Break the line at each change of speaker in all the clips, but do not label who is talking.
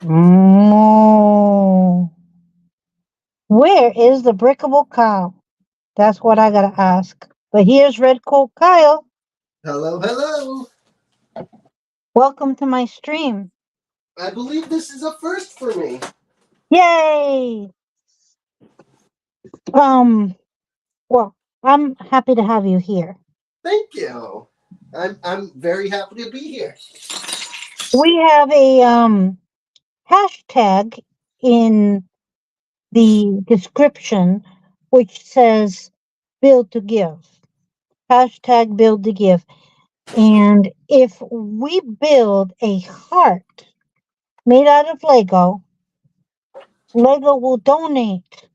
Moo. Where is the brickable cow? That's what I gotta ask. But here's Red Coat Kyle.
Hello, hello.
Welcome to my stream.
I believe this is a first for me.
Yay! Um, well, I'm happy to have you here.
Thank you. I'm very happy to be here.
We have a hashtag in the description which says build to give. Hashtag build to give. And if we build a heart made out of Lego, Lego will donate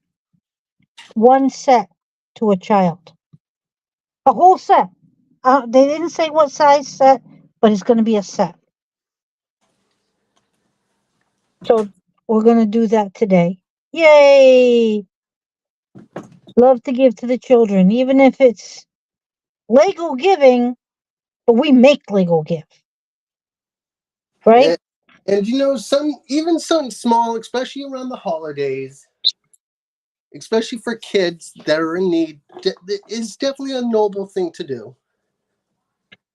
one set to a child. A whole set. They didn't say what size set, but it's going to be a set. So we're going to do that today. Yay! Love to give to the children, even if it's Lego giving, but we make Lego give, right?
And, and you know, even something small, especially around the holidays, especially for kids that are in need, is definitely a noble thing to do.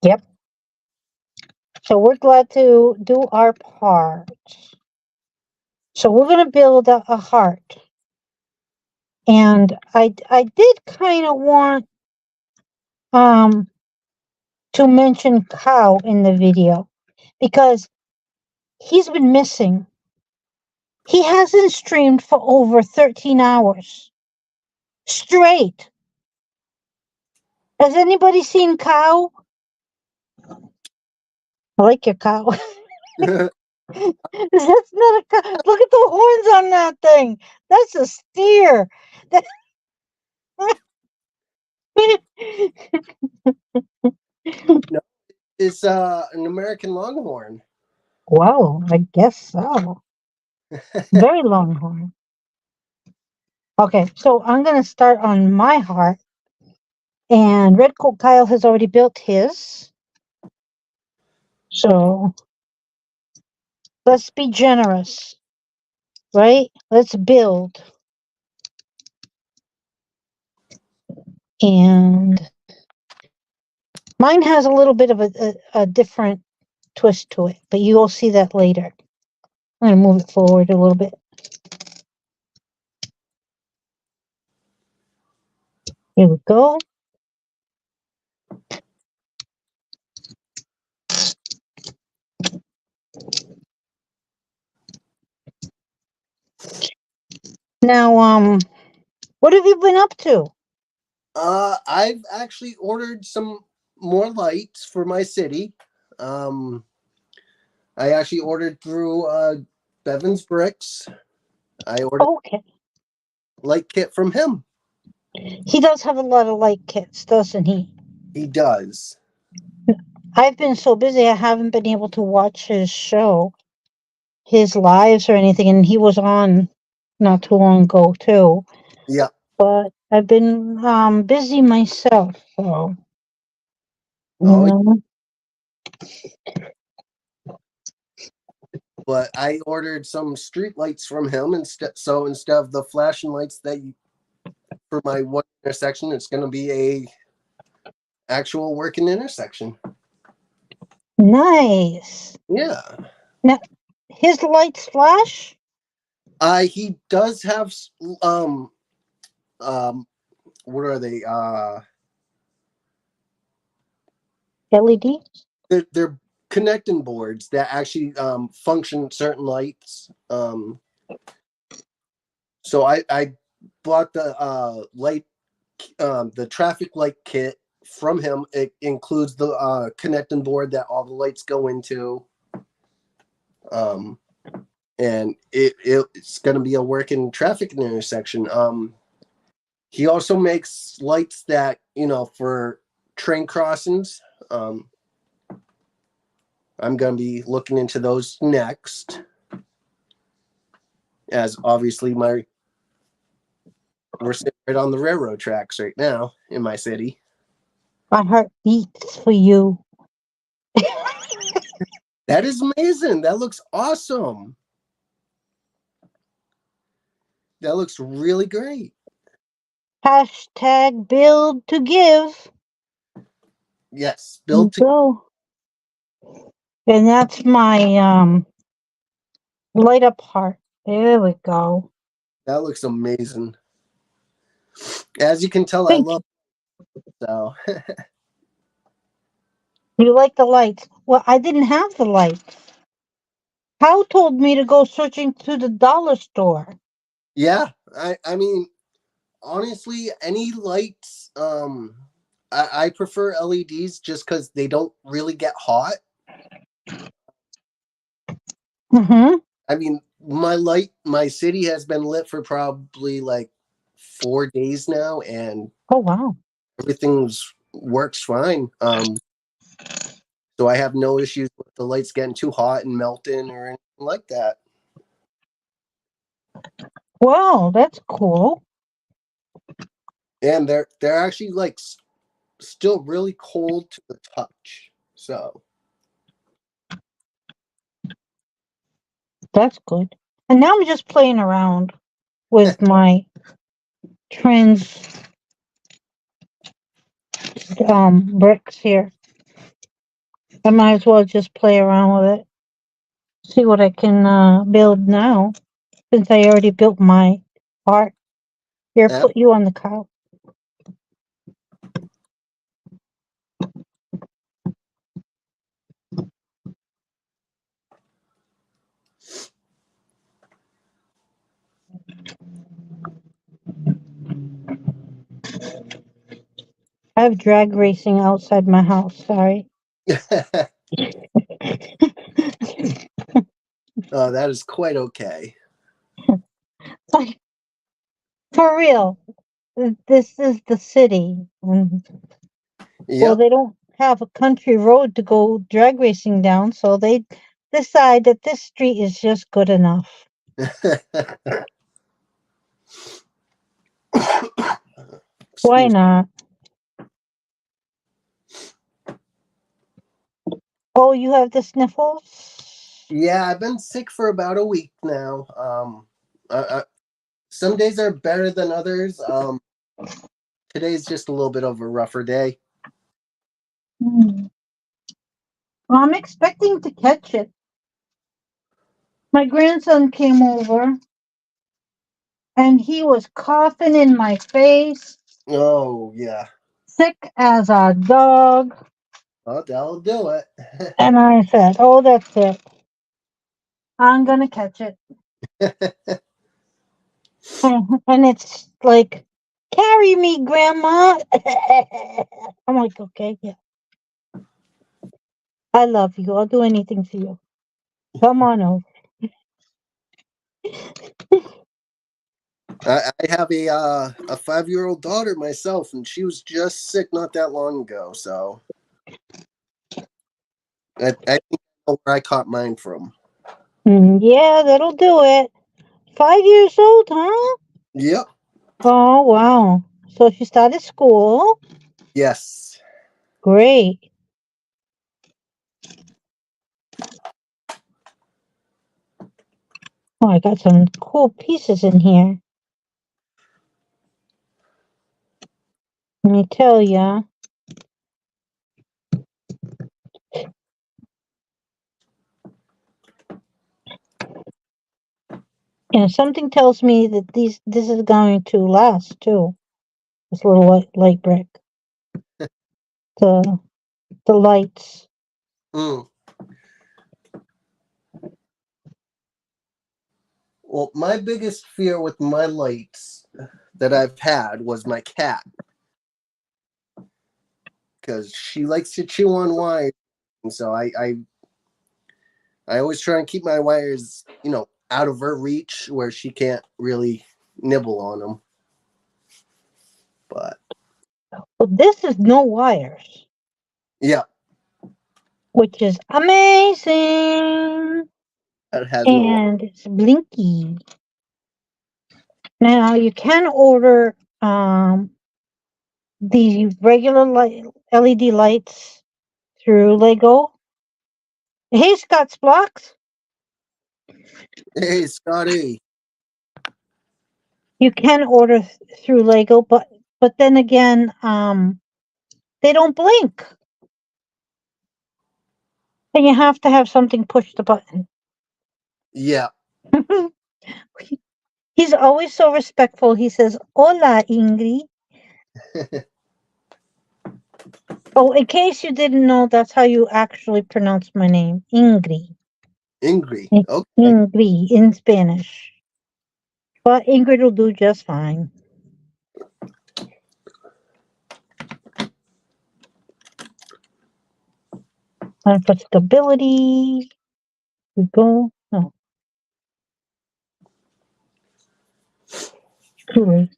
Yep. So we're glad to do our part. So we're going to build a heart. And I did kind of want um to mention Cow in the video because he's been missing. He hasn't streamed for over 13 hours straight. Has anybody seen Cow? I like your cow. That's not a cow. Look at the horns on that thing. That's a steer. That-
No, it's an American Longhorn.
Wow, I guess so. Very long horn. Okay, so I'm going to start on my heart. And Red Coat Kyle has already built his. So let's be generous, right? Let's build. And mine has a little bit of a different twist to it, but you will see that later. I'm going to move it forward a little bit. Here we go. Now, what have you been up to?
I've actually ordered some more lights for my city. Um, I actually ordered through Bevan's Bricks. I ordered
Okay.
a light kit from him.
He does have a lot of light kits, doesn't he?
He does.
I've been so busy I haven't been able to watch his show, his lives or anything, and he was on not too long ago too.
Yeah.
But I've been busy myself, so you
Oh,
know.
but I ordered some street lights from him instead. So instead of the flashing lights for my one intersection, it's going to be a actual working intersection.
Nice.
Yeah.
Now his lights flash?
He does have um um what are they?
LED?
They're connecting boards that actually function certain lights. So I bought the light the traffic light kit from him. It includes the connecting board that all the lights go into. Um, and it's going to be a working traffic intersection. He also makes lights that, for train crossings. I'm going to be looking into those next, as obviously we're sitting right on the railroad tracks right now in my city.
My heart beats for you.
That is amazing. That looks awesome. That looks really great.
Hashtag build to give.
Yes,
There you
built to.
go. And that's my light up heart. There we go.
That looks amazing. As you can tell, I
Thank
love
you.
so.
You like the lights. Well, I didn't have the lights. Hal told me to go searching through the dollar store.
Yeah, I mean, honestly, any lights. I prefer LEDs just because they don't really get hot.
Mm-hmm.
I mean, my city has been lit for probably like 4 days now, and
Oh, wow.
everything's works fine. So I have no issues with the lights getting too hot and melting or anything like that.
Wow, that's cool.
And they're actually like still really cold to the touch. So
That's good. And now I'm just playing around with my trans bricks here. I might as well just play around with it. See what I can build now. Since I already built my art. Here,
yeah,
put you on the couch. I have drag racing outside my house. Sorry.
oh, that is quite okay.
Like, for real. This is the city. Well,
Yep.
they don't have a country road to go drag racing down, so they decide that this street is just good enough. Why
Excuse me.
not? Oh, you have the sniffles?
Yeah, I've been sick for about a week now. Some days are better than others. Today's just a little bit of a rougher day.
Hmm. Well, I'm expecting to catch it. My grandson came over and he was coughing in my face,
Oh yeah,
sick as a dog.
well, that'll do
And I said, "Oh, that's it. I'm gonna catch it."
it.
And it's like, "Carry me, Grandma." I'm like, "Okay, yeah. I love you. I'll do anything for you. Come on over."
I have a 5-year-old daughter myself, and she was just sick not that long ago. So I think I know where I caught mine from.
Yeah, that'll do it. 5 years old, huh?
Yep.
Oh, wow. So she started school.
Yes.
Great. Oh, I got some cool pieces in here. Let me tell ya. And something tells me that this is going to last too. This little light brick. The the lights.
Mm. Well, my biggest fear with my lights that I've had was my cat because she likes to chew on wires, and so I always try and keep my wires, out of her reach where she can't really nibble on them. But
Well, this is no wires,
yeah,
which is amazing.
that has no.
And it's blinky. Now you can order the regular light LED lights through Lego. Hey, Scott's Blocks.
Hey, Scotty.
You can order through Lego, but then again, they don't blink, and you have to have something push the button.
Yeah.
He's always so respectful. He says, "Hola, Ingrid." Oh, in case you didn't know, that's how you actually pronounce my name, Ingrid.
Ingrid.
It's
Okay.
Ingrid in Spanish, but Ingrid will do just fine. And for stability, we go. No, truly.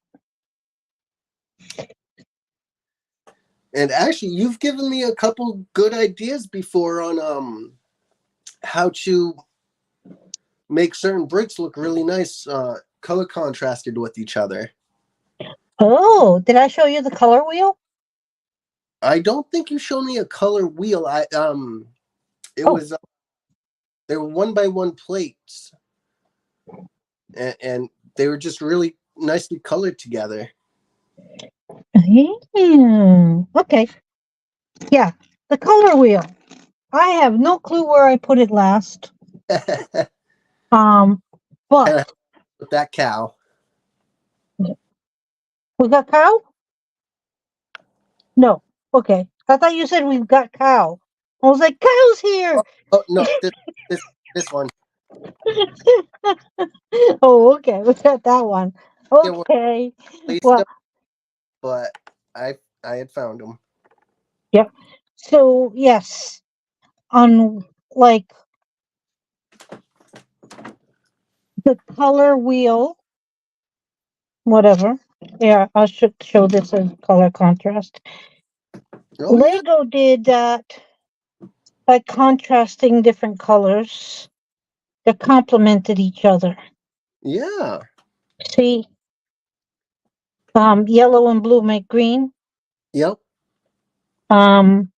And actually, you've given me a couple good ideas before on how to make certain bricks look really nice, color contrasted with each other.
Oh, did I show you the color wheel?
I don't think you showed me a color wheel. It
Oh,
was they were one by one plates, and they were just really nicely colored together.
okay. Yeah, the color wheel. I have no clue where I put it last.
Kind
Um, but
of with that cow.
we got cow? No. Okay. I thought you said we've got cow. I was like, cow's here.
Oh, oh no, this this one.
Oh, okay. We got that one.
They were
Okay.
placed
Well,
up, but I had found them.
yep. So yes, on like the color wheel, whatever. Yeah, I should show this as color contrast.
Oh yeah,
Lego did that by contrasting different colors that complemented each other.
yeah,
See, yellow and blue make green.
yep,
Um,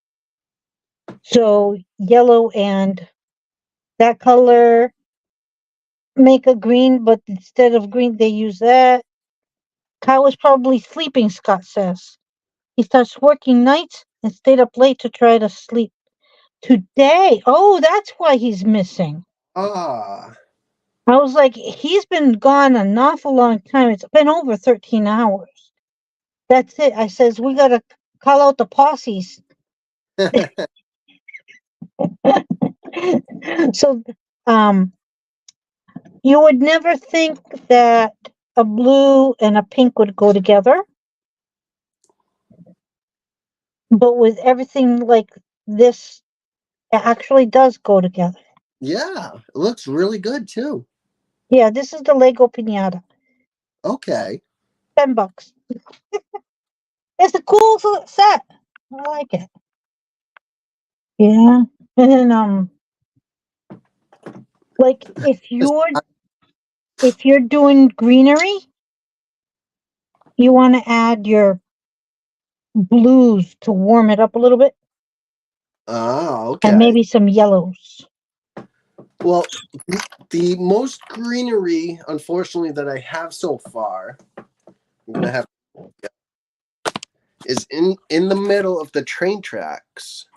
so yellow and that color make a green, but instead of green, they use that. Kyle was probably sleeping, Scott says. He starts working nights and stayed up late to try to sleep today. Oh, that's why he's missing.
ah,
I was like, he's been gone an awful long time. It's been over 13 hours. That's it. I says, we got to call out the posses. So, um, you would never think that a blue and a pink would go together, but with everything like this, it actually does go together.
yeah. It looks really good too.
Yeah, this is the Lego Pinata.
Okay,
$10. It's a cool set. I like it. Yeah. And then like
just
if you're doing greenery, you want to add your blues to warm it up a little bit and
okay.
maybe some yellows.
Well, the most greenery, unfortunately, that I have so far, I'm gonna have is in the middle of the train tracks.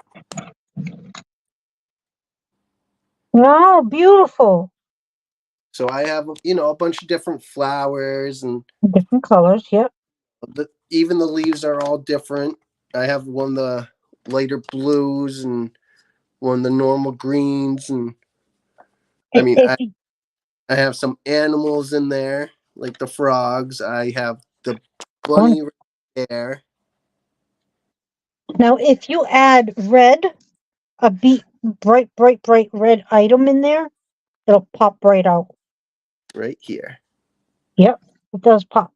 Wow, beautiful.
So I have a bunch of different flowers, and
Different colors, yep.
even the leaves are all different. I have one of the lighter blues and one of the normal greens, and I mean
If
I have some animals in there like the frogs. I have the
oh,
bunny right there.
now if you add red, a bright red item in there, it'll pop right out.
Right here.
Yep, it does pop.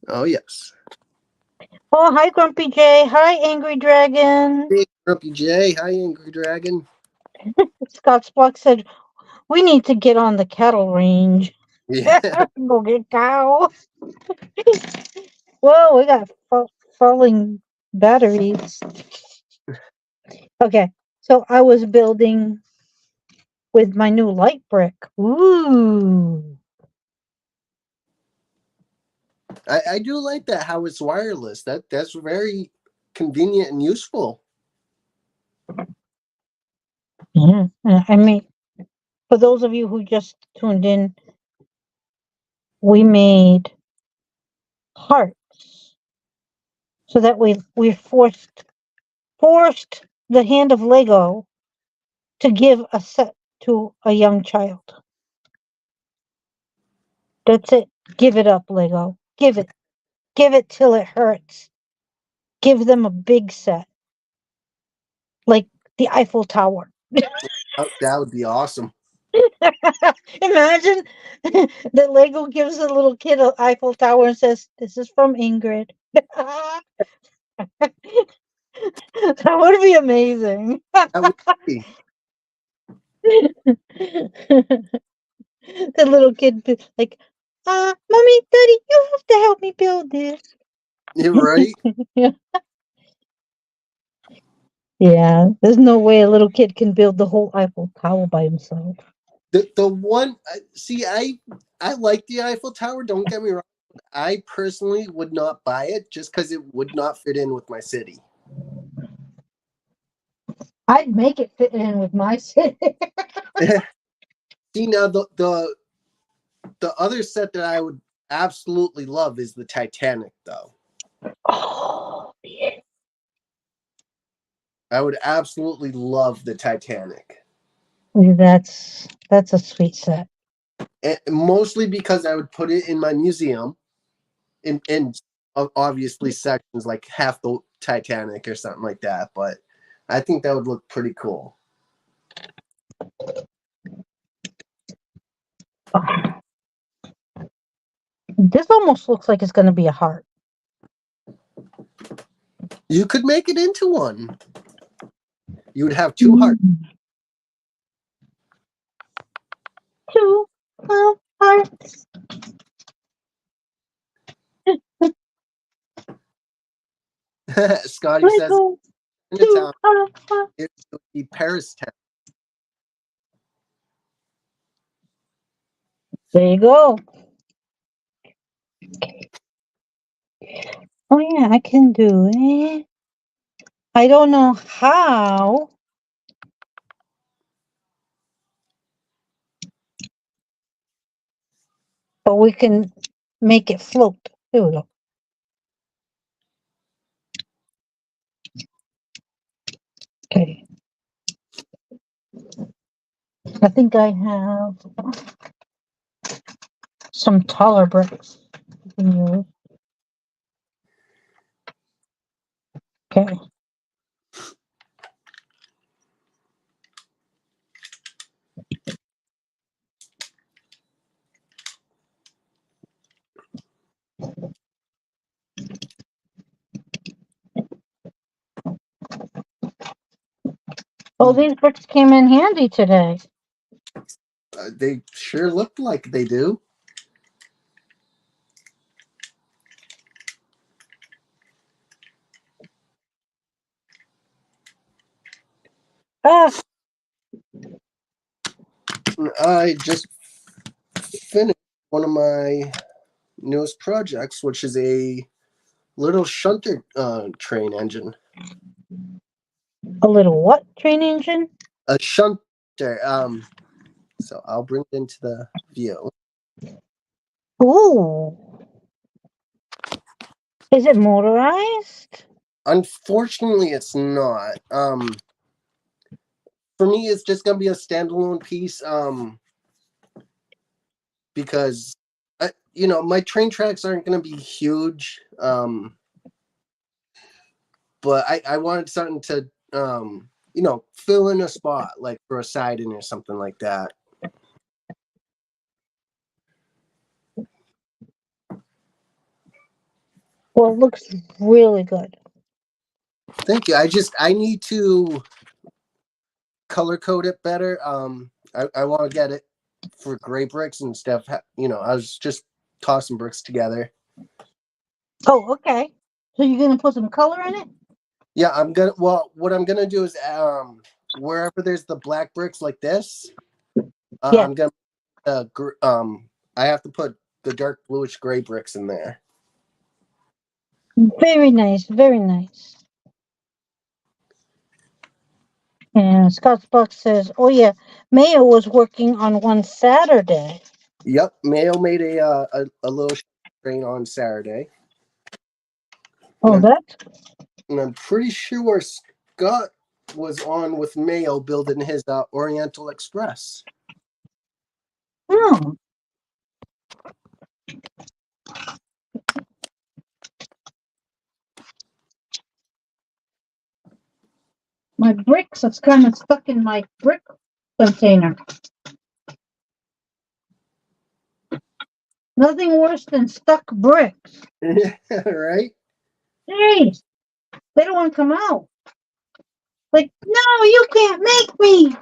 Oh yes.
Oh, hi, Grumpy J. Hi, Angry Dragon.
Hey, Grumpy J. Hi, Angry Dragon.
Scott Spock said, we need to get on the cattle range.
Yeah.
Go get cow. Whoa, we got falling batteries. Okay, so I was building with my new light brick. Ooh.
I do like that how it's wireless. That's very convenient and useful.
Yeah. I mean, for those of you who just tuned in, we made hearts so that we forced the hand of Lego to give a set to a young child. That's it. Give it up, Lego. Give it. Give it till it hurts. Give them a big set, like the Eiffel Tower.
That would be awesome.
Imagine that Lego gives a little kid an Eiffel Tower and says, "This is from Ingrid." That would be amazing.
That would be.
The little kid like, mommy, daddy, you have to help me build this.
You're right.
Yeah, there's no way a little kid can build the whole Eiffel Tower by himself.
The one see I like the Eiffel Tower. Don't get me wrong. I personally would not buy it just because it would not fit in with my city.
I'd make it fit in with my city.
See now the other set that I would absolutely love is the Titanic though.
Oh, yeah.
I would absolutely love the Titanic.
That's a sweet set.
And mostly because I would put it in my museum in obviously sections like half the Titanic or something like that. But I think that would look pretty cool.
This almost looks like it's going to be a heart.
You could make it into one. You would have two hearts.
Two hearts.
Scotty says
Lego.
in the
Two
town
hearts.
it would be Paris town.
There you go. Oh yeah, I can do it. I don't know how, but we can make it float. There we go. Okay. I think I have some taller bricks. Okay. Oh, these bricks came in handy today.
They sure look like they do.
Ah,
I just finished one of my newest projects, which is a little shunter train engine.
a little what train engine?
A shunter. So I'll bring it into the view.
Ooh. Is it motorized?
Unfortunately, it's not. For me, it's just gonna be a standalone piece. Because my train tracks aren't gonna be huge. But I wanted something to fill in a spot like for a siding or something like that.
Well, it looks really good.
Thank you. I need to color code it better. I want to get it for gray bricks and stuff. I was just tossing bricks together.
Oh, okay. So you're gonna put some color in it?
Yeah, what I'm gonna do is wherever there's the black bricks like this,
Yeah.
I'm gonna I have to put the dark bluish gray bricks in there.
Very nice, very nice. And Scott's Buck says, "Oh yeah, Mayo was working on one Saturday."
Yep, Mayo made a little train on Saturday, and
Oh,
I'm pretty sure Scott was on with Mayo building his Oriental Express.
oh, my bricks. That's kind of stuck in my brick container. Nothing worse than stuck bricks.
Right?
Jeez, they don't want to come out. Like, no, you can't make me.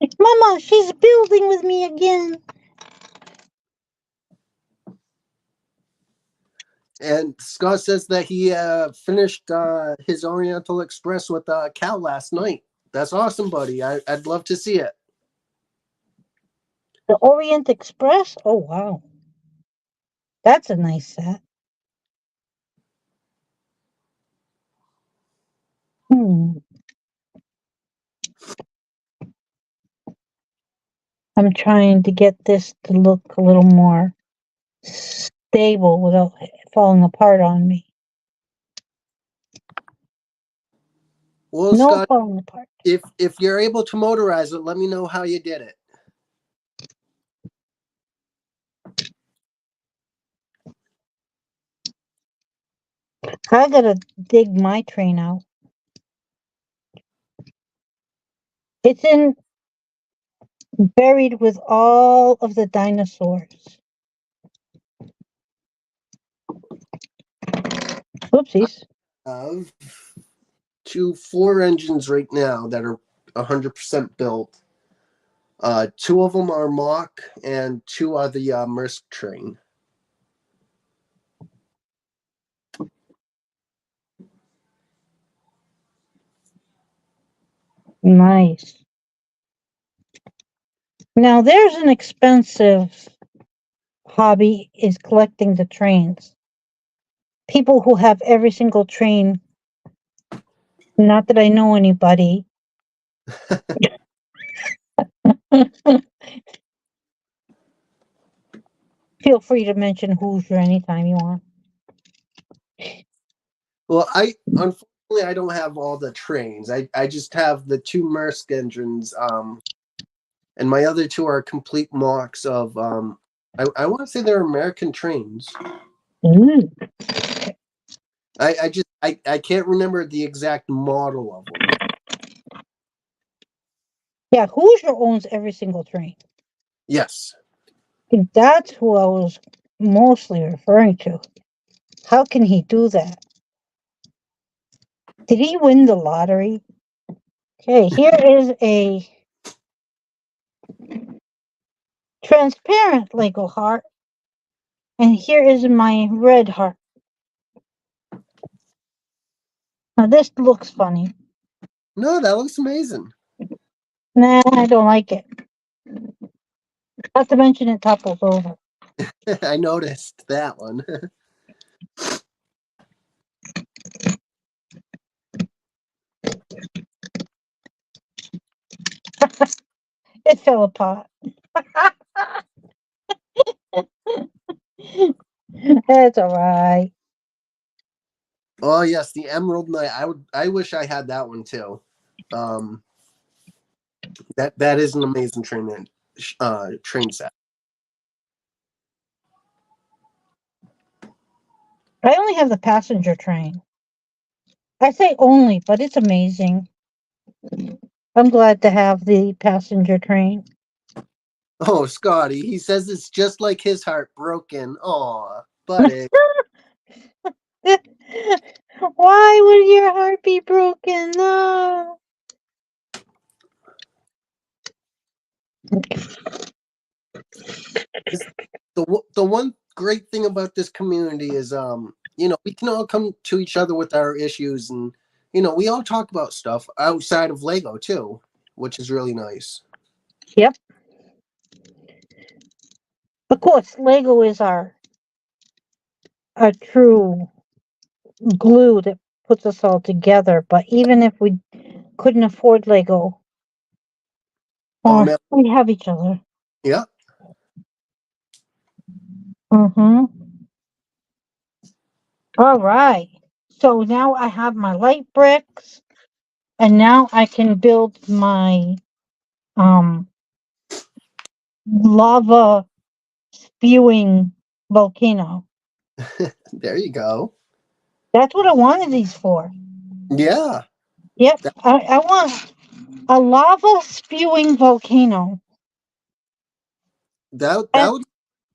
Like, Mama, she's building with me again.
And Scott says that he finished his Oriental Express with Cal last night. That's awesome, buddy. I'd love to see it.
The Orient Express? Oh, wow. That's a nice set. Hmm. I'm trying to get this to look a little more stable without falling apart on me.
Well,
No
Scott,
falling apart.
if you're able to motorize it, let me know how you did it.
I gotta dig my train out. It's in buried with all of the dinosaurs. Oopsies.
Of 2 Ford engines right now that are 100% built. Two of them are mock, and two are the Maersk train.
Nice. Now there's an expensive hobby is collecting the trains. People who have every single train, not that I know anybody. Feel free to mention Hoosier anytime you want.
Well, unfortunately I don't have all the trains. I just have the two Maersk engines, and my other two are complete mocks of I want to say they're American trains.
Ooh.
I can't remember the exact model of them.
Yeah, Hoosier owns every single train.
Yes.
I think that's who I was mostly referring to. How can he do that? Did he win the lottery? Okay, here is a transparent Lego heart, and here is my red heart. Now this looks funny.
No, that looks amazing.
Nah, I don't like it. Not to mention it topples over.
I noticed that one.
It fell apart. That's all right.
Oh yes, the Emerald Knight. I wish I had that one too. Um, that is an amazing train set.
I only have the passenger train. I say only, but it's amazing. I'm glad to have the passenger train.
Oh, Scotty, he says it's just like his heart broken. Aw, buddy.
Why would your heart be broken? No.
The one great thing about this community is we can all come to each other with our issues, and we all talk about stuff outside of Lego too, which is really nice.
Yep. Of course, Lego is our a true glue that puts us all together. But even if we couldn't afford Lego,
Oh
or
man,
we have each other.
yeah.
Mm-hmm. All right. So now I have my light bricks, and now I can build my um lava spewing volcano.
There you go.
That's what I wanted these for.
Yeah,
Yep.
that
I want a lava spewing volcano.
that
And
would be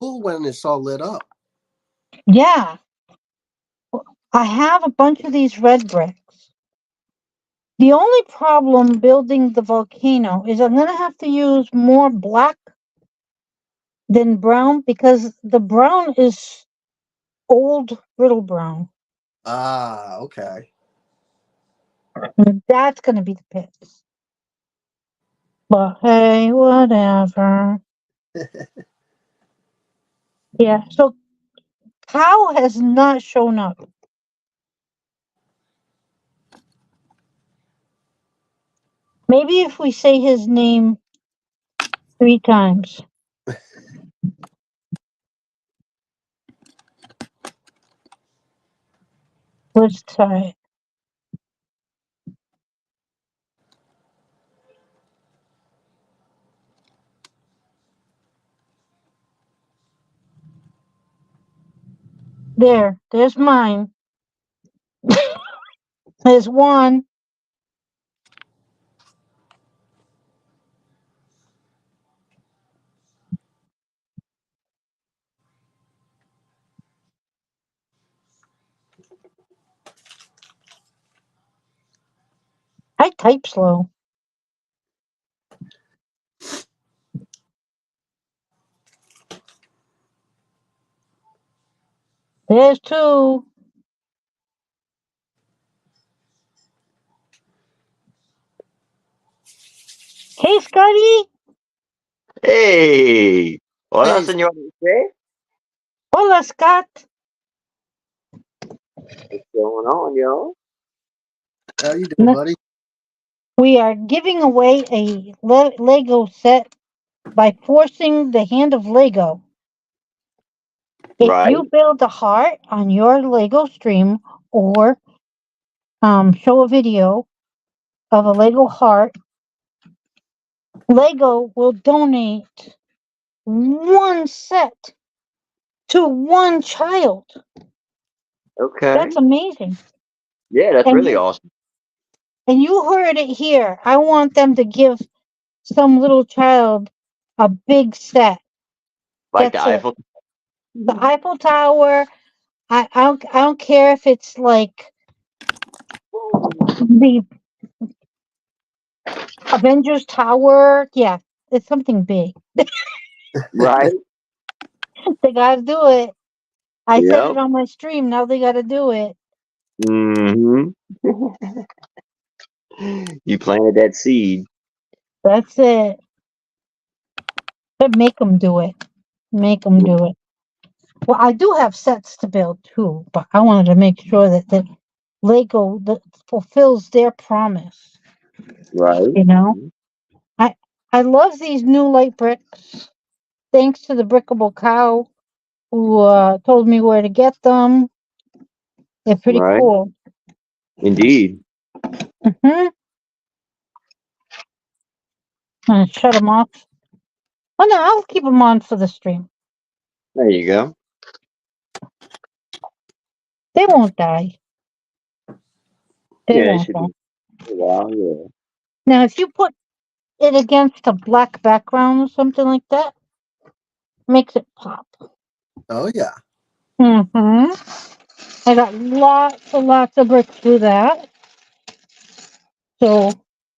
cool when it's all lit up.
yeah, I have a bunch of these red bricks. The only problem building the volcano is I'm going to have to use more black than brown because the brown is old brittle brown.
Ah, okay.
That's going to be the pits. But hey, whatever. Yeah, so Cow has not shown up. Maybe if we say his name 3 times. Let's try it. There's mine. There's one. I type slow. There's two. Hey, Scotty.
Hey, hola,
Hey,
señor. Jose.
Hola, Scott.
What's going on, yo?
how you doing,
N-
buddy?
We are giving away a Lego set by forcing the hand of Lego. If
Right?
you build a heart on your Lego stream or show a video of a Lego heart, Lego will donate one set to one child.
Okay.
That's amazing.
Yeah, that's
And
really
you
awesome.
and you heard it here. I want them to give some little child a big set.
Like the
That's it.
Eiffel.
The Eiffel Tower. I don't care if it's like the Avengers Tower. Yeah, it's something big.
Right?
They gotta do it. I said it
Yep.
on my stream. Now they gotta do it.
Mm-hmm. You planted that seed.
That's it. But make them do it. Make them do it. Well, I do have sets to build too, but I wanted to make sure that Lego fulfills their promise.
Right?
You know, I I love these new light bricks. Thanks to the Brickable Cow who told me where to get them. They're pretty
Right?
cool.
Indeed.
Hmm. I'm gonna shut them off. Oh no, I'll keep them on for the stream.
There you go.
They won't die. They
Yeah, it
won't
should
die.
be a while. Yeah.
Now, if you put it against a black background or something like that, makes it pop.
Oh yeah.
Hmm. I got lots and lots of bricks to that. So,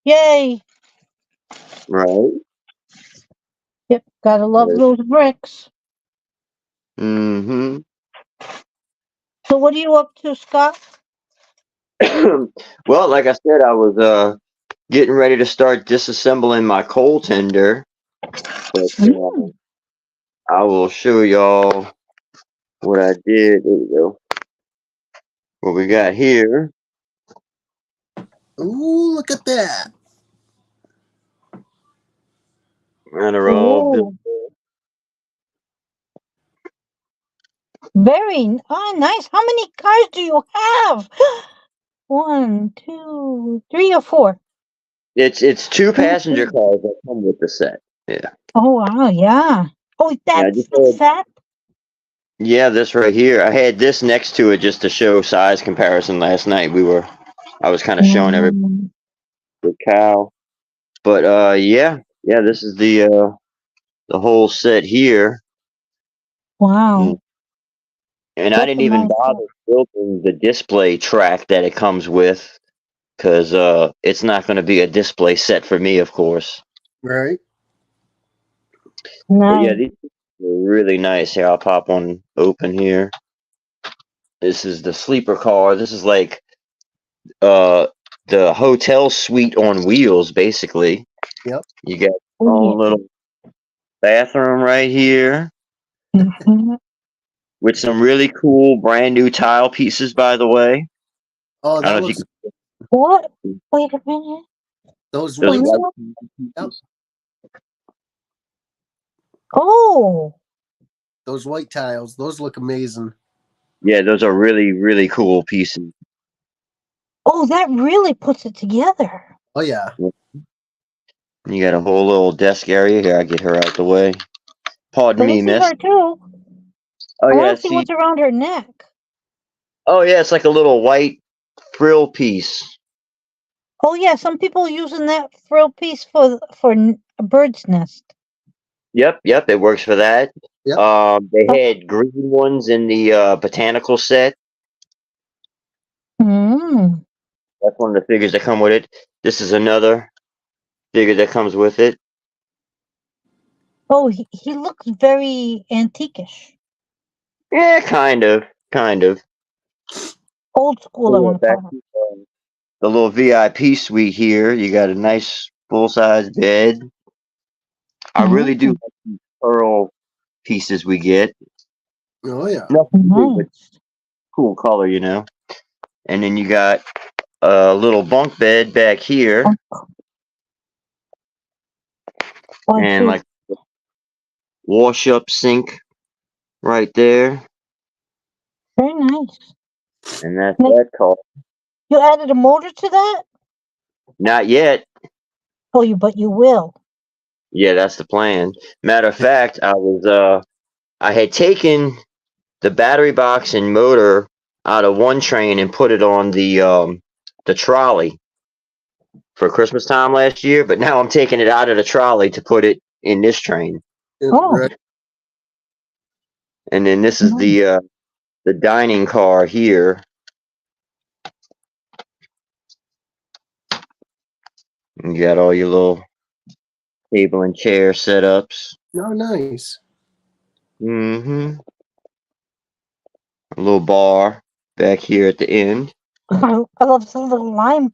yay.
Right?
Yep, gotta love
Right.
those bricks.
Mm-hmm.
So, what are you up to, Scott?
Well, like I said, I was getting ready to start disassembling my coal tender, but
Mm.
I will show y'all what I did. There we go. What we got here.
Ooh, look at that.
And they're all built.
Nice. How many cars do you have? 1, 2, 3, or 4?
It's two
Two,
passenger
three.
cars that come with the set. Yeah.
Oh wow, yeah. Oh,
Yeah, I
that's
just
the
had,
set.
yeah, this right here. I had this next to it just to show size comparison last night. I was kind of showing everybody
Mm,
the cow. But yeah, this is the whole set here.
wow,
Mm. And I
that's a
didn't even
nice set.
bother building the display track that it comes with because it's not going to be a display set for me, of course.
Right.
But yeah,
Nice.
these are really nice. Here, I'll pop one open here. This is the sleeper car. This is like uh the hotel suite on wheels, basically.
Yep.
You got
Oh
your own
yeah.
little bathroom right here
Mhm.
with some really cool brand new tile pieces, by the way.
Oh,
I don't
that
know if you
looks.
can
What?
see
Wait a minute.
Those
those
white.
white
What?
Yep.
pieces.
Oh,
Those white tiles. Those look amazing.
Yeah, those are really, really cool pieces.
oh, that really puts it together.
Oh yeah.
You got a whole little desk area here. I get her out the way. Pardon
Let me
me,
see
miss.
her too.
Oh
I
yeah,
want to see
see.
what's around her neck.
Oh yeah, it's like a little white frill piece.
Oh yeah, some people using that frill piece for a bird's nest.
Yep, it works for that.
Yep.
They
Oh,
had green ones in the botanical set.
mm.
That's one of the figures that come with it. This is another figure that comes with it.
Oh, he looks very antiquish,
Yeah, kind of.
old school. I
Oh, yeah,
want to
back
call it.
to the little VIP suite here. You got a nice full size bed. I really do
Mm,
like these pearl pieces we get.
Oh yeah.
Nothing big, but
nice.
cool color, you know. And then you got a little bunk bed back here,
Oh, I
and
see.
like wash up sink right there,
Very nice.
and that's
Now,
that car.
you added a motor to that?
Not yet.
Oh, but you will.
Yeah, that's the plan. Matter of fact, I had taken the battery box and motor out of one train and put it on the trolley for Christmas time last year, but now I'm taking it out of the trolley to put it in this train.
Yep,
Oh,
right.
And then this is
nice.
the dining car here. You got all your little table and chair setups.
Oh, nice.
Mm-hmm. A little bar back here at the end.
I love the little lime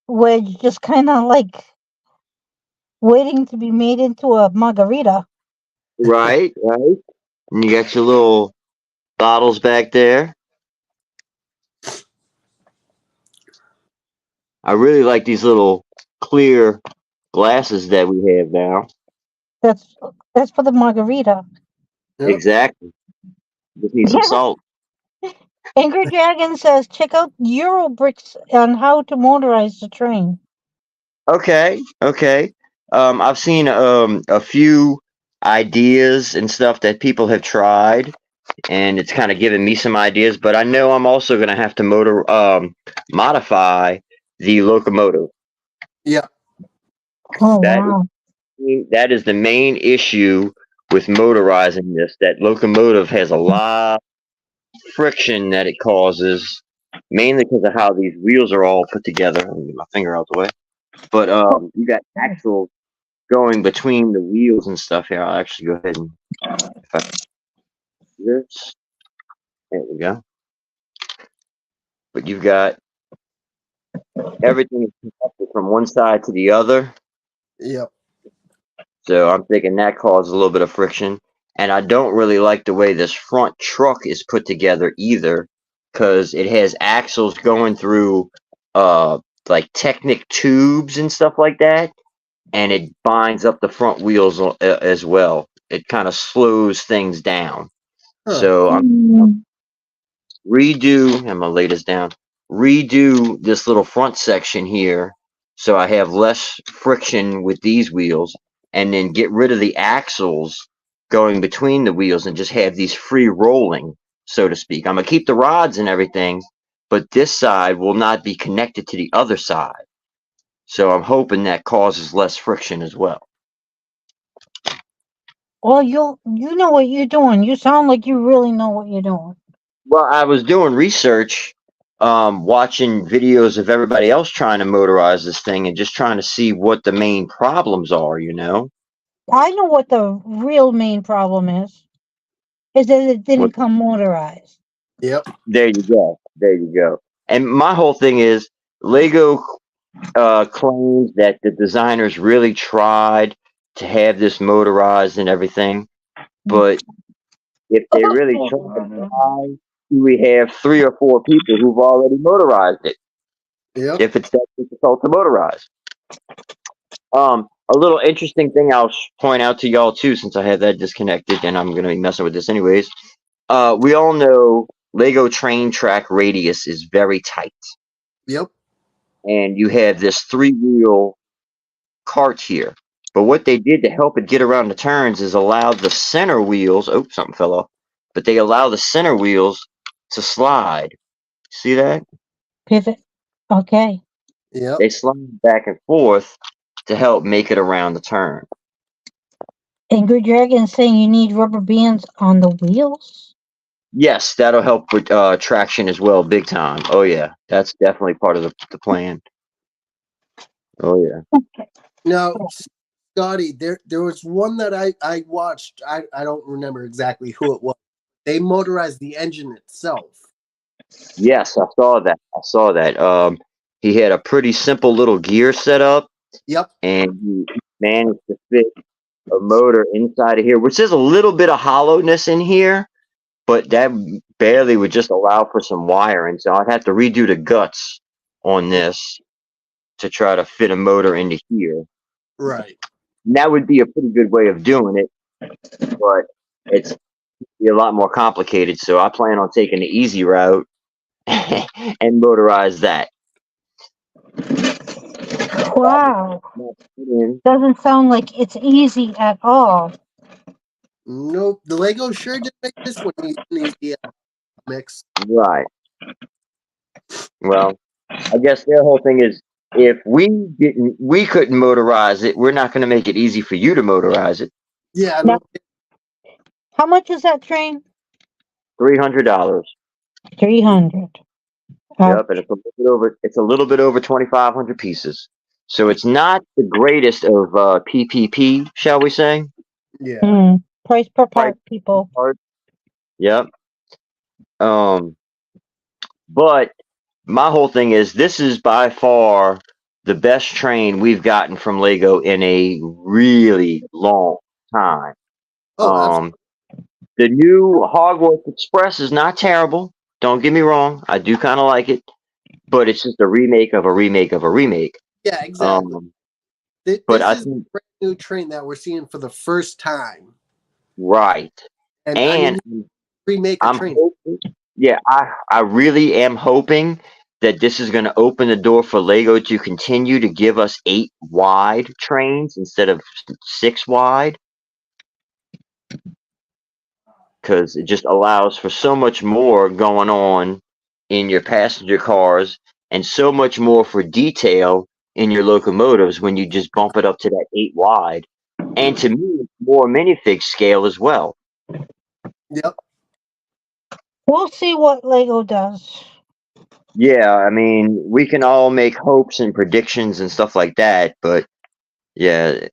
wedge, just kind of like waiting to be made into a margarita.
Right. And you got your little bottles back there. I really like these little clear glasses that we have now.
That's that's for the margarita.
Yep.
Exactly. Just need some
Yeah.
salt.
Angry Dragon says, check out Eurobricks on how to motorize the train.
Okay. I've seen a few ideas and stuff that people have tried, and it's kind of given me some ideas. But I know I'm also going to have to modify the locomotive.
Yeah.
Oh,
That
wow.
that is the main issue with motorizing this. That locomotive has a lot of friction that it causes, mainly because of how these wheels are all put together. Let me get my finger out the way. But you got axles going between the wheels and stuff here. I'll actually go ahead and if I do this. There we go. But you've got everything is connected from one side to the other.
Yep.
So I'm thinking that causes a little bit of friction. and I don't really like the way this front truck is put together either, because it has axles going through like Technic tubes and stuff like that, and it binds up the front wheels as well. It kind of slows things down.
Huh.
So I'm
Mm,
gonna lay this down. Redo this little front section here so I have less friction with these wheels, and then get rid of the axles going between the wheels and just have these free rolling, so to speak. I'm gonna keep the rods and everything, but this side will not be connected to the other side. So I'm hoping that causes less friction as well.
well, you know what you're doing. You sound like you really know what you're doing.
Well, I was doing research, watching videos of everybody else trying to motorize this thing and just trying to see what the main problems are, you know?
I know what the real main problem is that it didn't
What,
come motorized.
Yep.
there you go. There you go. And my whole thing is Lego claims that the designers really tried to have this motorized and everything, but if they really tried, why do we have 3 or 4 people who've already motorized it
Yep.
if it's that difficult to motorize? A little interesting thing I'll point out to y'all too, since I have that disconnected, and I'm gonna be messing with this anyways. We all know Lego train track radius is very tight,
Yep.
and you have this 3-wheel cart here. But what they did to help it get around the turns is allow the center wheels. Oh, something fell off. But they allow the center wheels to slide. See that?
Pivot. Okay.
Yep.
They slide back and forth to help make it around the turn.
And Good Dragon's saying you need rubber bands on the wheels.
Yes, that'll help with traction as well, big time. Oh yeah, that's definitely part of the plan. Oh yeah.
Now, Scotty, there was one that I watched. I don't remember exactly who it was. They motorized the engine itself.
Yes, I saw that. I saw that. He had a pretty simple little gear setup,
Yep.
and he managed to fit a motor inside of here, which is a little bit of hollowness in here, but that barely would just allow for some wiring. So I'd have to redo the guts on this to try to fit a motor into here.
Right.
And that would be a pretty good way of doing it, but it's be a lot more complicated. So I plan on taking the easy route and motorize that.
Wow.
In.
Doesn't sound like it's easy at all.
Nope. The Lego sure did make this one an easy mix.
Right. Well, I guess their whole thing is if we couldn't motorize it, we're not going to make it easy for you to motorize it.
Yeah.
Now,
No.
how much is that train?
$300.
300.
Yep, and it's a little bit over 2,500 pieces. So it's not the greatest of PPP, shall we say?
Yeah.
Price per
Price
part, people.
part. Yep. But my whole thing is this is by far the best train we've gotten from Lego in a really long time.
Oh, absolutely.
The new Hogwarts Express is not terrible. Don't get me wrong. I do kind of like it, but it's just a remake of a remake of a remake.
Yeah. Exactly.
But
This
I
is a
think
brand new train that we're seeing for the first time,
right,
and I
and
mean, remake a
I'm
train.
hoping. Yeah, I really am hoping that this is going to open the door for Lego to continue to give us 8 wide trains instead of 6 wide, because it just allows for so much more going on in your passenger cars and so much more for detail in your locomotives when you just bump it up to that 8 wide. And to me, it's more minifig scale as well.
Yep.
We'll see what Lego does.
Yeah, I mean, we can all make hopes and predictions and stuff like that, but yeah,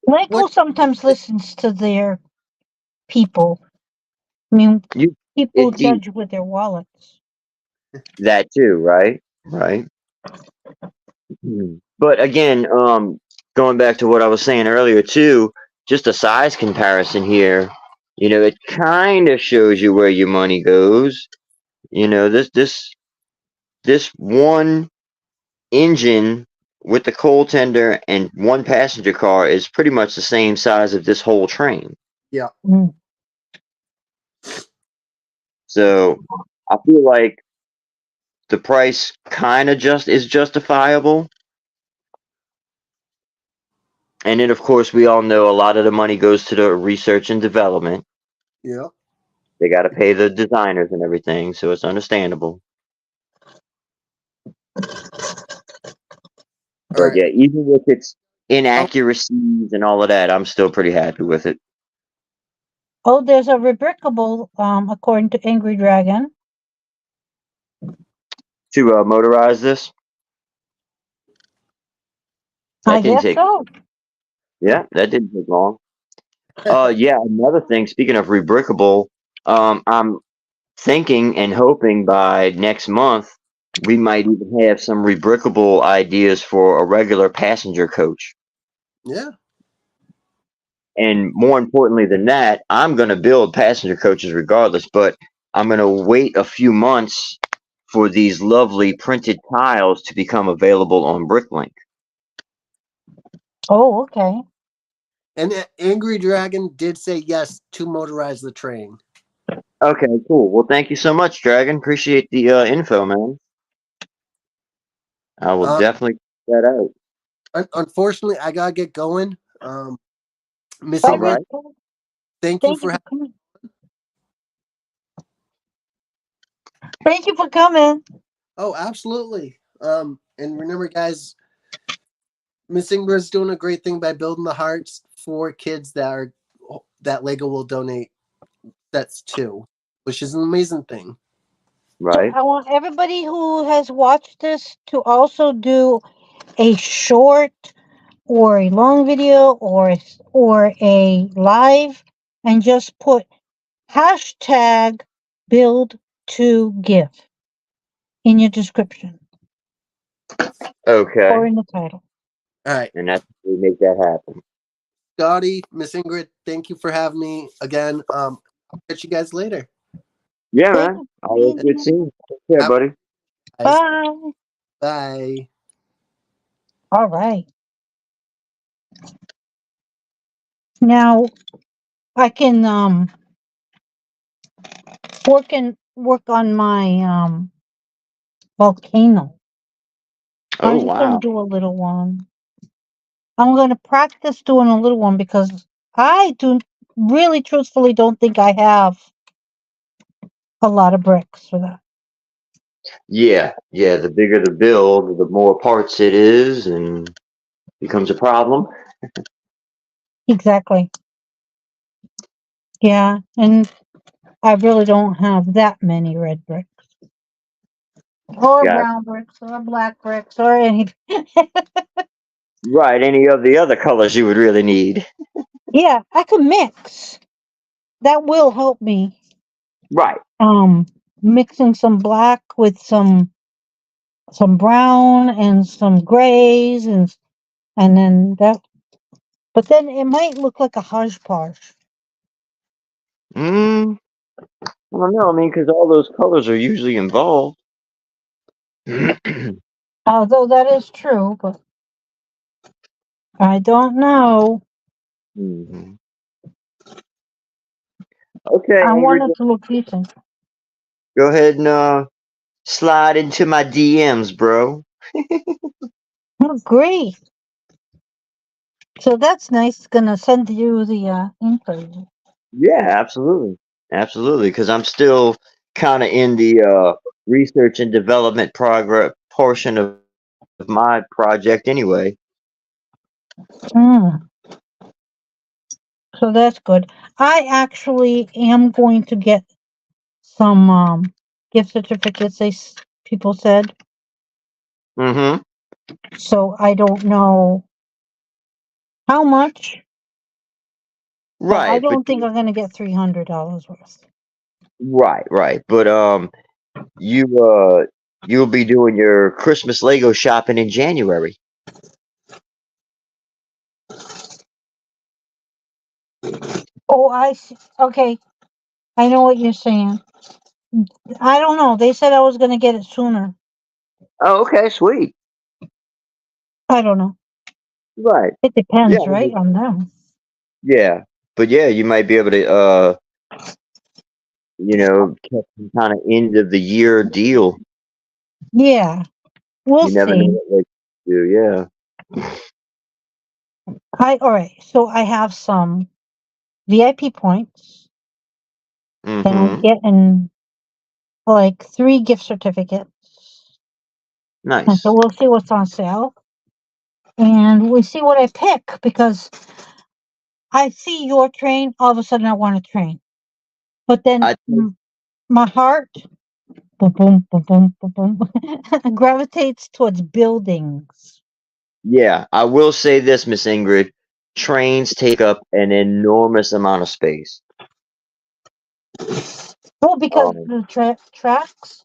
Lego
What?
sometimes listens to their people. I mean,
you
people
indeed
judge with their wallets.
that too, right? Right. Hmm. But again, going back to what I was saying earlier too, just a size comparison here. It kind of shows you where your money goes. This one engine with the coal tender and one passenger car is pretty much the same size of this whole train.
Yeah.
Mm.
So I feel like the price kind of just is justifiable. And then, of course, we all know a lot of the money goes to the research and development.
Yeah.
They got to pay the designers and everything, so it's understandable.
All
But
right.
yeah, even with its
Oh,
inaccuracies and all of that, I'm still pretty happy with it.
Oh, there's a rebrickable, according to Angry Dragon.
To motorize this,
I
that didn't
guess
take.
so.
Yeah, that didn't take long. Yeah, another thing. Speaking of rebrickable, I'm thinking and hoping by next month we might even have some rebrickable ideas for a regular passenger coach.
yeah.
And more importantly than that, I'm going to build passenger coaches regardless, but I'm going to wait a few months for these lovely printed tiles to become available on Bricklink.
Oh, okay.
And Angry Dragon did say yes to motorize the train.
Okay, cool. Well, thank you so much, Dragon. Appreciate the info, man. I will
Uh,
definitely check that out.
unfortunately, I gotta get going. Miss
All
Bye,
Ingrid,
right.
Rachel.
thank you
Thank you
for.
for coming. Thank you for coming.
Oh, absolutely. And remember, guys, Miss Ingrid's doing a great thing by building the hearts for kids that Lego will donate sets to, which is an amazing thing.
So
Right.
I want everybody who has watched this to also do a short or a long video or a live and just put hashtag build to give in your description or
Okay.
in the title.
All right,
And that's we make that happen.
Scotty, Miss Ingrid, thank you for having me again. I'll catch you guys later.
Yeah,
Thank
man.
you for
Always
being
good
here.
seeing you. Take care,
Have
buddy.
guys.
Bye.
Bye.
All right. Now I can work on my volcano.
Oh,
I'm just gonna
wow.
do a little one. I'm gonna practice doing a little one because I do really truthfully don't think I have a lot of bricks for that.
Yeah, yeah. The bigger the build, the more parts it is, and becomes a problem.
Exactly. Yeah, and I really don't have that many red bricks or
Got
brown bricks or black bricks or any.
right. Any of the other colors you would really need.
Yeah, I can mix. That will help me.
Right.
Um, Mixing some black with some brown and some grays and then that. But then it might look like a hodgepodge.
Mm, I don't know. I mean, because all those colors are usually involved.
Although that is true, but I don't know.
Mhm. Okay,
I
Angry.
want it to look decent.
Go ahead and slide into my DMs, bro.
Oh, great. So that's nice. It's gonna send you the info.
Yeah, absolutely, absolutely. Because I'm still kind of in the research and development progress portion of my project, anyway.
Mm, so that's good. I actually am going to get some gift certificates. People said
Mm-hmm.
so. I don't know how much, but I
Right, but
don't think I'm gonna get $300 worth.
right. But you you'll be doing your Christmas Lego shopping in January.
Oh, I see. Okay, I know what you're saying. I don't know. They said I was going to get it sooner.
Oh, okay, sweet.
I don't know.
Right.
It
Yeah.
depends, right, on them.
Yeah. But yeah, you might be able to catch some kind of end of the year deal.
Yeah, we'll
You never know
see.
what they do. Yeah.
All right. So I have some VIP points, and I'm
Mm-hmm.
getting like 3 gift certificates. And so
Nice.
we'll see what's on sale, and we see what I pick because I see your train. All of a sudden, I want a train, but then
I
my heart, boom, boom, boom, boom, boom, boom, gravitates towards buildings.
Yeah, I will say this, Miss Ingrid. Trains take up an enormous amount of space.
Well, because
Um,
the tracks.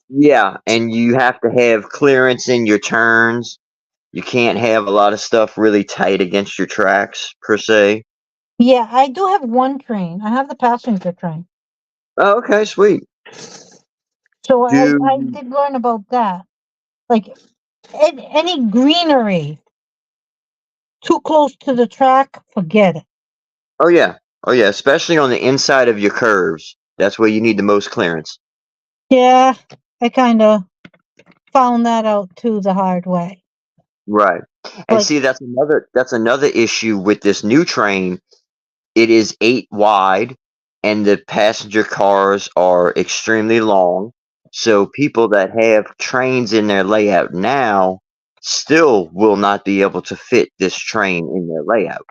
yeah, and you have to have clearance in your turns. You can't have a lot of stuff really tight against your tracks per se.
Yeah, I do have one train. I have the passenger train.
Oh, okay, sweet.
So I
Do
did learn about that. Like any greenery too close to the track, forget it.
oh yeah, oh yeah, especially on the inside of your curves. That's where you need the most clearance.
Yeah, I kind of found that out too the hard way.
Right. And
Like,
see, that's another issue with this new train. It is 8 wide, and the passenger cars are extremely long. So people that have trains in their layout now still will not be able to fit this train in their layout.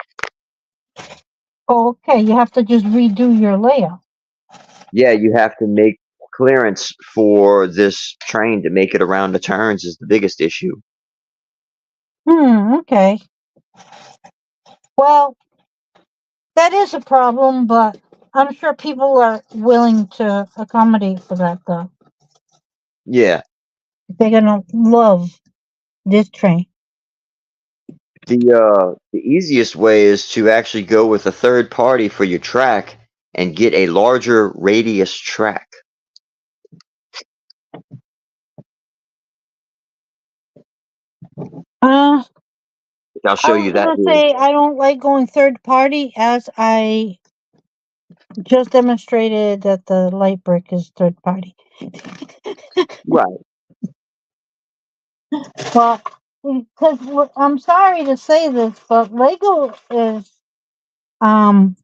okay, you have to just redo your layout.
Yeah, you have to make clearance for this train to make it around the turns is the biggest issue.
Okay. Well, that is a problem, but I'm sure people are willing to accommodate for that though.
Yeah.
They're gonna love this train.
The easiest way is to actually go with a third party for your track and get a larger radius track.
Uh,
I'll
I
show
was
you that
gonna
here.
say I don't like going third party, as I just demonstrated that the light brick is third party.
Right.
Well, because I'm sorry to say this, but Lego is um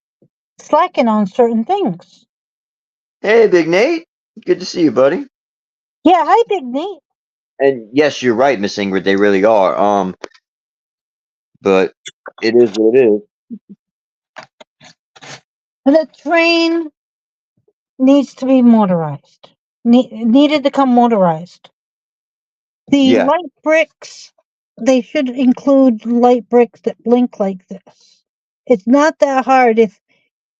slacking on certain things.
Hey, Big Nate. Good to see you, buddy.
Yeah, hi, Big Nate.
And yes, you're right, Miss Ingrid. They really are. But it is what it is.
The train needs to be motorized. Needed to come motorized. The
Yeah.
light bricks, they should include light bricks that blink like this. It's not that hard.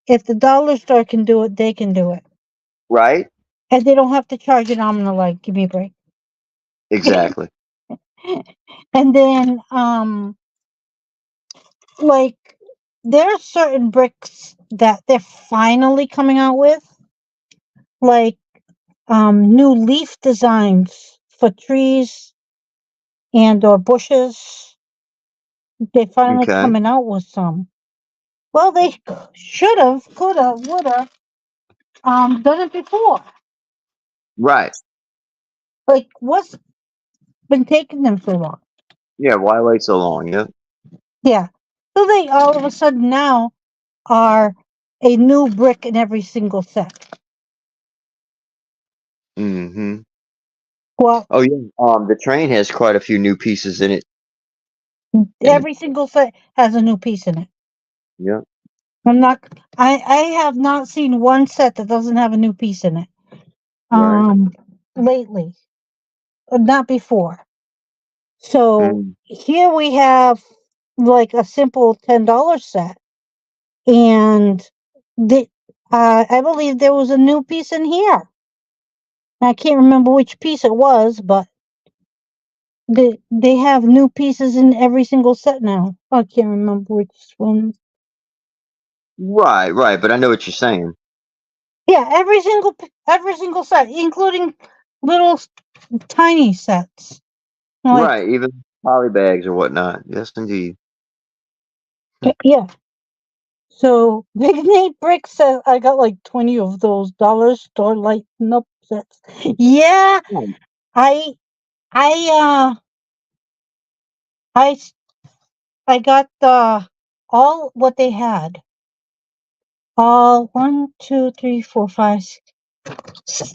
If the dollar store can do it, they can do it.
Right.
And they don't have to charge an arm and a leg. Give me a break.
Exactly.
And then, like, there are certain bricks that they're finally coming out with, like, new leaf designs for trees and or bushes. They're finally
Okay.
coming out with some. Well, they should have, could have, would have, done it before.
Right.
Like, what's been taking them so long?
Yeah. Why wait so long? Yep.
Yeah. So they all of a sudden now are a new brick in every single set.
Mm-hmm.
Well,
Oh yeah. The train has quite a few new pieces in it. And
every single set has a new piece in it.
yeah.
I'm not. I have not seen one set that doesn't have a new piece in it.
Right.
Lately, not before. So
Mm.
here we have like a simple $10 set, and the I believe there was a new piece in here. I can't remember which piece it was, but they have new pieces in every single set now. I can't remember which one.
Right, right. But I know what you're saying.
Yeah, every single set, including little tiny sets. Like,
Right, even poly bags or whatnot. Yes, indeed.
yeah. So Big Nate Brick says I got like 20 of those dollar store lighten up sets. Yeah,
Hmm.
I I I s- I got all what they had. All one, two, three, four, five, six,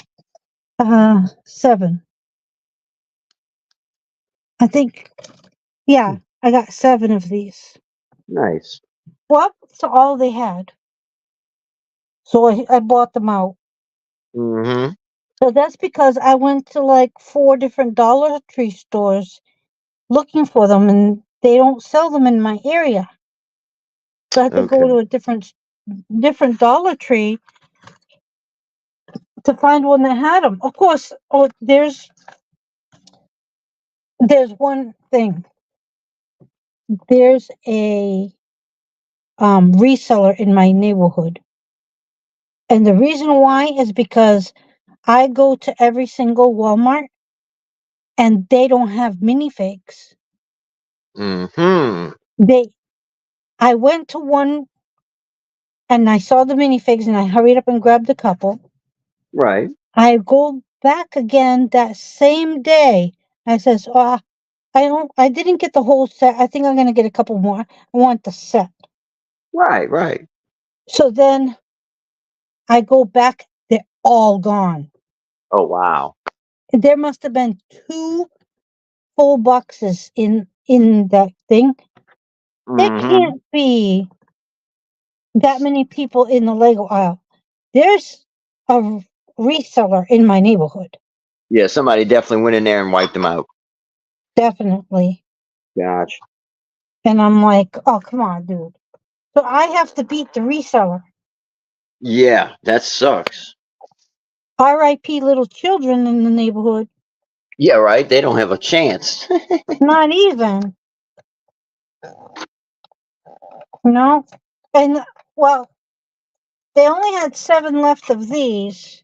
7. I think, yeah, I got 7 of these.
Nice.
Well, that's all they had. So I bought them out.
Mm-hmm.
So that's because I went to like 4 different Dollar Tree stores looking for them, and they don't sell them in my area. So I had to
Okay.
go to a different Dollar Tree to find one that had them. Of course, oh, there's one thing. There's a reseller in my neighborhood, and the reason why is because I go to every single Walmart, and they don't have minifigs.
Mm-hmm.
They, I went to one and I saw the minifigs, and I hurried up and grabbed a couple.
Right.
I go back again that same day. I says, I didn't get the whole set. I think I'm gonna get a couple more. I want the set.
Right, right.
So then I go back. They're all gone.
Oh wow.
There must have been 2 full boxes in that thing. There
Mm-hmm.
can't be that many people in the Lego aisle. There's a reseller in my neighborhood.
Yeah, somebody definitely went in there and wiped them out.
Definitely.
Gotcha.
And I'm like, oh, come on, dude. So I have to beat the reseller.
Yeah, that sucks.
RIP little children in the neighborhood.
Yeah, right. They don't have a chance.
Not even, you know? And, well, they only had 7 left of these.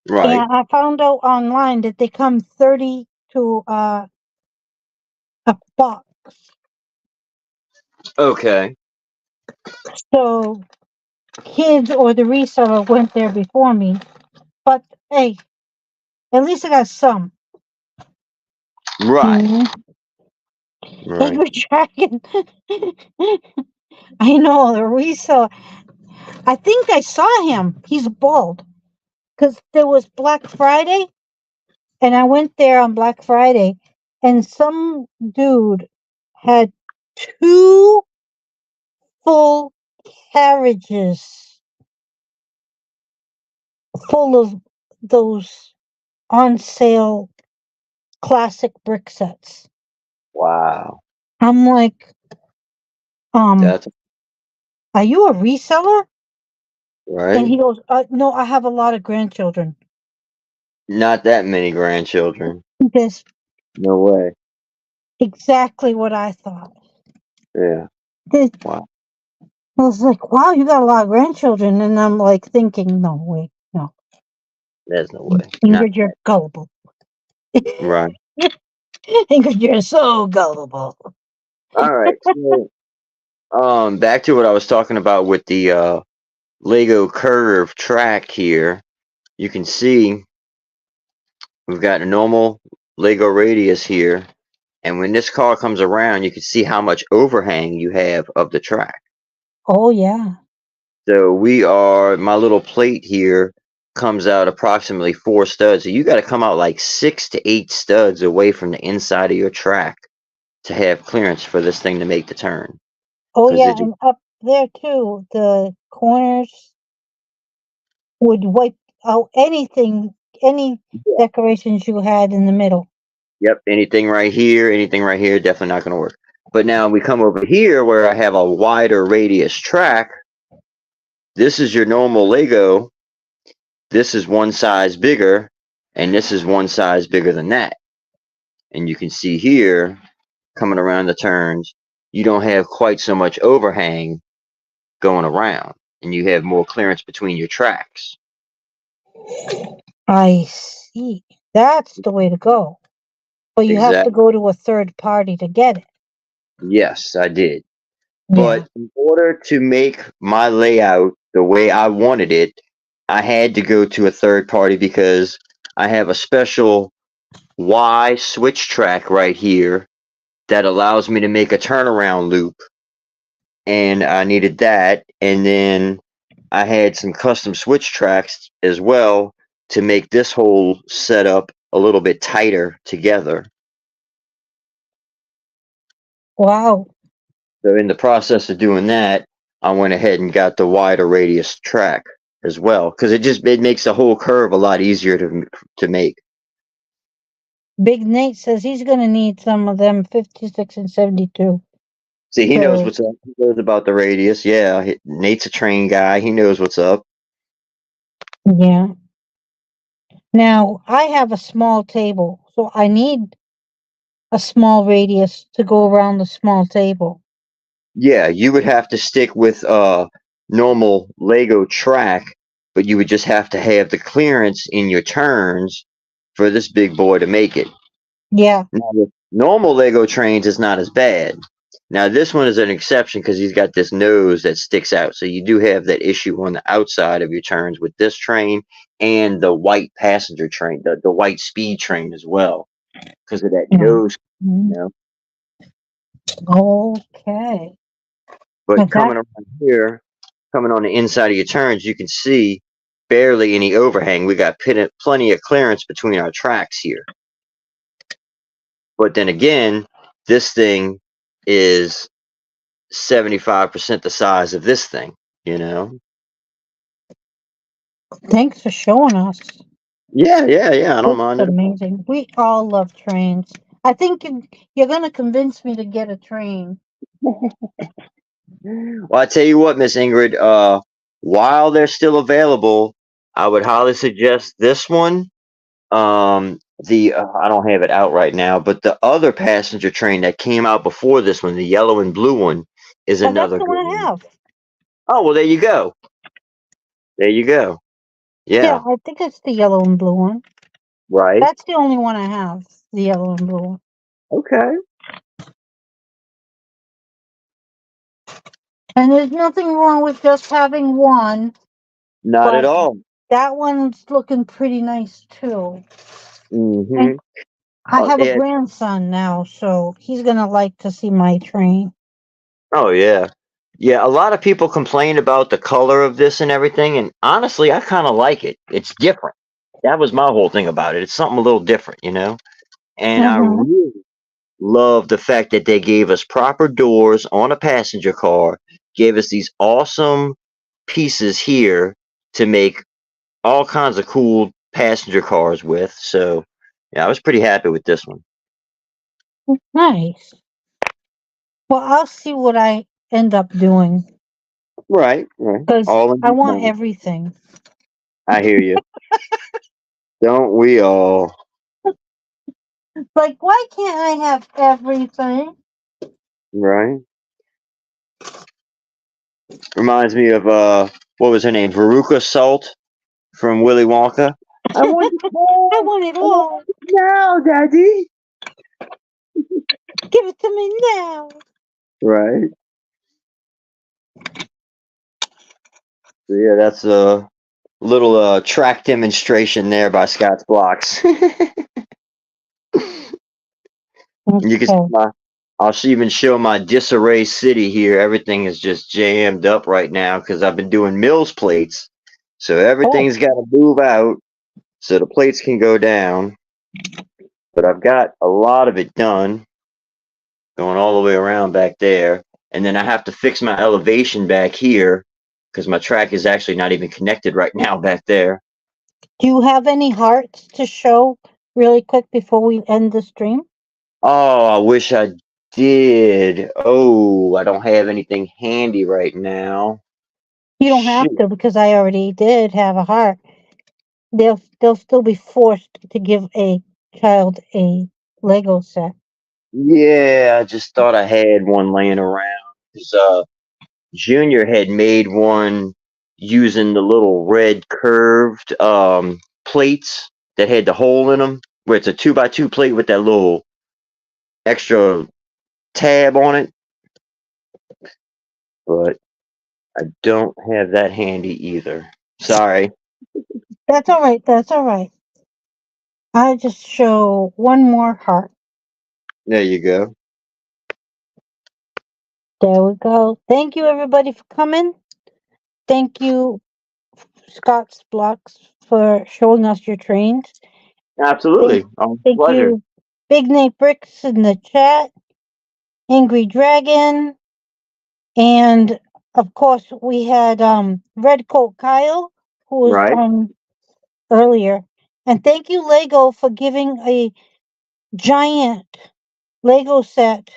Right.
And I found out online that they come 30 to a box.
Okay.
So kids or the reseller went there before me. But hey, at least I got some.
Right.
Mhm.
Right.
Angry Dragon. I know the reseller. I think I saw him. He's bald. Because there was Black Friday, and I went there on Black Friday, and some dude had 2 full carriages full of those on sale classic brick sets.
Wow.
I'm like, um,
That's
are you a reseller? And
right.
he goes, no, I have a lot of grandchildren.
Not that many grandchildren.
That's
No way.
exactly what I thought.
Yeah.
This,
Wow.
I was like, wow, you got a lot of grandchildren. And I'm like thinking, no, wait, no.
There's no way. Not
Ingrid, you're gullible.
right.
Ingrid, you're so gullible.
All right. So, back to what I was talking about with the Lego curve track here. You can see we've got a normal Lego radius here, and when this car comes around, you can see how much overhang you have of the track.
Oh, yeah.
So my little plate here comes out approximately 4 studs. So you got to come out like 6 to 8 studs away from the inside of your track to have clearance for this thing to make the turn.
Oh,
Because
yeah.
it just,
And up there, too, the corners would wipe out any decorations you had in the middle.
yep, anything right here, definitely not going to work. But now we come over here where I have a wider radius track. This is your normal Lego. This is one size bigger, and this is one size bigger than that. And you can see here, coming around the turns, you don't have quite so much overhang going around, and you have more clearance between your tracks.
I see. That's the way to go. But you have to
Exactly.
go to a third party to get it.
Yes, I did.
Yeah.
But in order to make my layout the way I wanted it, I had to go to a third party because I have a special Y switch track right here that allows me to make a turnaround loop, and I needed that. And then I had some custom switch tracks as well to make this whole setup a little bit tighter together.
Wow.
So in the process of doing that, I went ahead and got the wider radius track as well because it makes the whole curve a lot easier to make.
Big Nate says he's going to need some of them 56 and 72.
See, he knows
So,
what's up. He knows about the radius. Yeah, Nate's a train guy. He knows what's up.
yeah. Now, I have a small table, so I need a small radius to go around the small table.
Yeah, you would have to stick with normal Lego track, but you would just have to have the clearance in your turns for this big boy to make it.
Yeah.
Now, with normal Lego trains is not as bad. Now, this one is an exception because he's got this nose that sticks out. So you do have that issue on the outside of your turns with this train and the white passenger train, the white speed train as well, because of that
Yeah.
nose, you
Mm,
know.
okay.
But
Well, that
coming around here, coming on the inside of your turns, you can see barely any overhang. We got plenty of clearance between our tracks here. But then again, this thing is 75% the size of this thing, you know?
thanks for showing us.
Yeah, yeah, yeah. I don't
It's
mind it.
amazing. We all love trains. I think you're going to convince me to get a train.
Well, I tell you what, Miss Ingrid, while they're still available, I would highly suggest this one. The I don't have it out right now, but the other passenger train that came out before this one, the yellow and blue one, is
Oh, that's
another
the
good
one I
one.
have.
Oh, well, there you go. There you go.
Yeah,
Yeah,
I think it's the yellow and blue one.
right.
That's the only one I have. The yellow and blue one.
Okay.
And there's nothing wrong with just having one,
Not at
but
all.
that one's looking pretty nice too. And
Mm-hmm.
I have a
Yeah.
grandson now, so he's gonna like to see my train.
Oh, yeah. Yeah, a lot of people complain about the color of this and everything, and honestly, I kind of like it. It's different. That was my whole thing about it. It's something a little different, you know? And I
Mm-hmm.
really love the fact that they gave us proper doors on a passenger car, gave us these awesome pieces here to make all kinds of cool passenger cars with. So, yeah, I was pretty happy with this one.
Nice. Well, I'll see what I end up doing
Right, right.
because
All in
I
good
want
time.
everything.
I hear you. Don't we all?
Like, why can't I have everything?
Right. Reminds me of what was her name? Veruca Salt from Willy Wonka. I want it
I
now.
want it
I want
all.
it now, Daddy.
Give it to me now.
Right. So yeah, that's a little track demonstration there by Scott's Blocks. You can see
Okay.
I'll even show my disarray city here. Everything is just jammed up right now because I've been doing Mills plates. So
Oh,
everything's got to move out so the plates can go down. But I've got a lot of it done, going all the way around back there. And then I have to fix my elevation back here because my track is actually not even connected right now back there.
do you have any hearts to show really quick before we end the stream?
Oh, I wish I did. Oh, I don't have anything handy right now.
You don't have
Shoot.
to because I already did have a heart. They'll still be forced to give a child a Lego set.
Yeah, I just thought I had one laying around. 'Cause, Junior had made one using the little red curved plates that had the hole in them, where it's a 2x2 plate with that little extra tab on it. But I don't have that handy either. Sorry.
That's all right. That's all right. I just show one more heart.
There you go.
There we go. Thank you, everybody, for coming. Thank you, Scott's Blocks, for showing us your trains. Thank,
Absolutely.
thank
Pleasure.
you, Big Nate Bricks in the chat, Angry Dragon, and of course we had Red Coat Kyle, who was
Right.
on earlier. And thank you, Lego, for giving a giant Lego set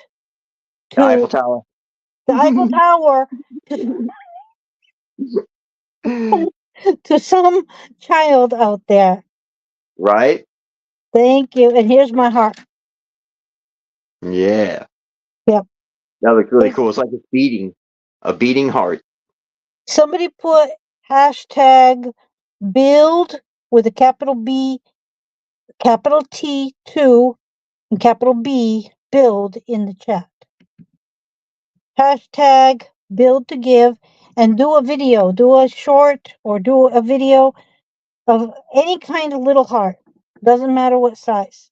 The Eiffel
to
Tower.
the Eiffel Tower to, to some child out there.
Right?
Thank you. And here's my heart.
Yeah.
Yep.
That looks really
Hey,
cool. It's like a beating heart.
somebody put hashtag build with a capital B, capital T 2, and capital B build in the chat. Hashtag build to give and do a video, do a short or do a video of any kind of little heart. Doesn't matter what size.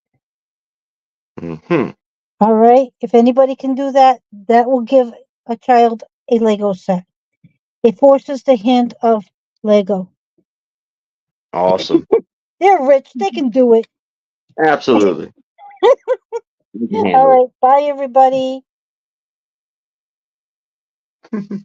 Hmm.
All right. If anybody can do that, that will give a child a Lego set. It forces the hand of Lego.
Awesome.
They're rich. They can do it.
Absolutely. You can
All
handle
right. Bye, everybody.
it.